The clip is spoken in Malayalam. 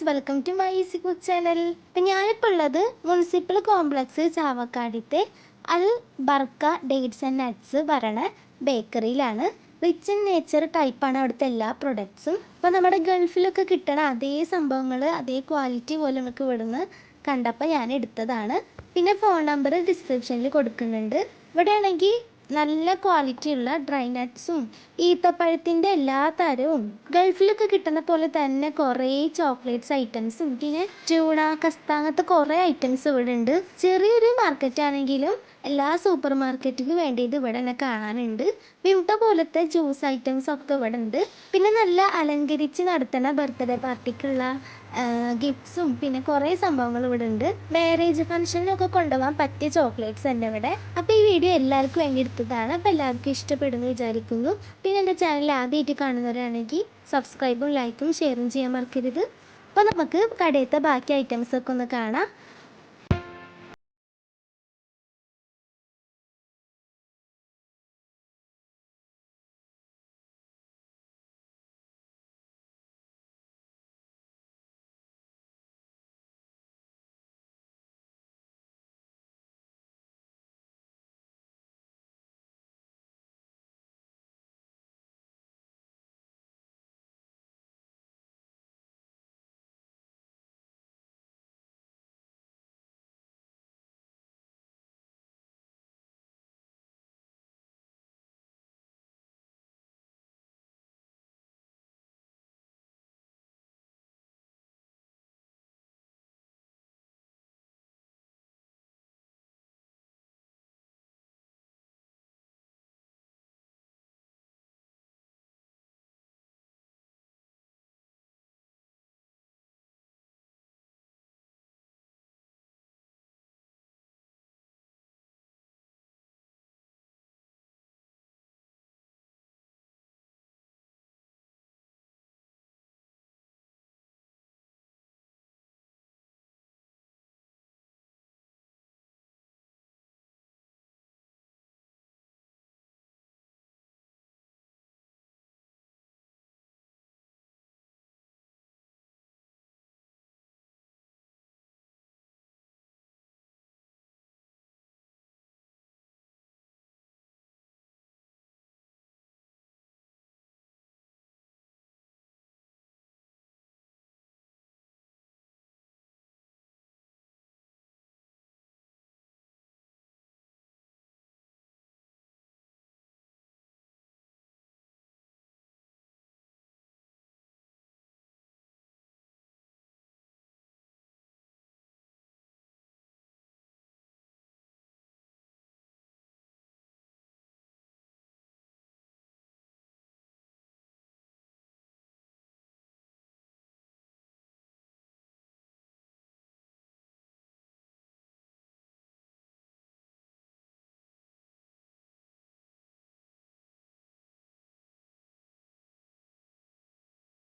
Welcome to my easy cook channel. ഇപ്പം ഞാനിപ്പോൾ ഉള്ളത് മുനിസിപ്പൽ കോംപ്ലക്സ് ചാവക്കാടത്തെ Al Barka dates and nuts പറയണ ബേക്കറിയിലാണ്. റിച്ച് ഇൻ നേച്ചർ ടൈപ്പാണ് അവിടുത്തെ എല്ലാ പ്രൊഡക്ട്സും. അപ്പോൾ നമ്മുടെ ഗൾഫിലൊക്കെ കിട്ടണ അതേ സംഭവങ്ങൾ അതേ ക്വാളിറ്റി പോലെ നമുക്ക് ഇവിടുന്ന് കണ്ടപ്പോൾ ഞാൻ എടുത്തതാണ്. പിന്നെ ഫോൺ നമ്പർ ഡിസ്ക്രിപ്ഷനിൽ കൊടുക്കുന്നുണ്ട്. ഇവിടെ ആണെങ്കിൽ നല്ല ക്വാളിറ്റിയുള്ള ഡ്രൈ നട്ട്സും ഈത്തപ്പഴത്തിൻ്റെ എല്ലാ തരവും ഗൾഫിലൊക്കെ കിട്ടുന്ന പോലെ തന്നെ കുറേ ചോക്ലേറ്റ്സ് ഐറ്റംസും പിന്നെ ട്യൂണ കസ്ത അങ്ങനത്തെ കുറേ ഐറ്റംസ് ഇവിടെ ഉണ്ട്. ചെറിയൊരു മാർക്കറ്റ് ആണെങ്കിലും എല്ലാ സൂപ്പർ മാർക്കറ്റിന് വേണ്ടിയിട്ട് ഇവിടെ തന്നെ കാണാനുണ്ട്. വിമുട്ട പോലത്തെ ജ്യൂസ് ഐറ്റംസ് ഒക്കെ ഇവിടെ ഉണ്ട്. പിന്നെ നല്ല അലങ്കരിച്ച് നടത്തുന്ന ബർത്ത്ഡേ പാർട്ടിക്കുള്ള ഗിഫ്റ്റ്സും പിന്നെ കുറേ സംഭവങ്ങൾ ഇവിടെ ഉണ്ട്. മാരേജ് ഫംഗ്ഷനിലൊക്കെ കൊണ്ടുപോകാൻ പറ്റിയ ചോക്ലേറ്റ്സ് തന്നെ ഇവിടെ. അപ്പോൾ ഈ വീഡിയോ എല്ലാവർക്കും വേണ്ടി എടുത്തതാണ്. അപ്പോൾ എല്ലാവർക്കും ഇഷ്ടപ്പെടുന്നു വിചാരിക്കുന്നു. പിന്നെ എൻ്റെ ചാനൽ ആദ്യമായിട്ട് കാണുന്നവരാണെങ്കിൽ സബ്സ്ക്രൈബും ലൈക്കും ഷെയറും ചെയ്യാൻ മറക്കരുത്. അപ്പോൾ നമുക്ക് കടയിലത്തെ ബാക്കി ഐറ്റംസൊക്കെ ഒന്ന് കാണാം.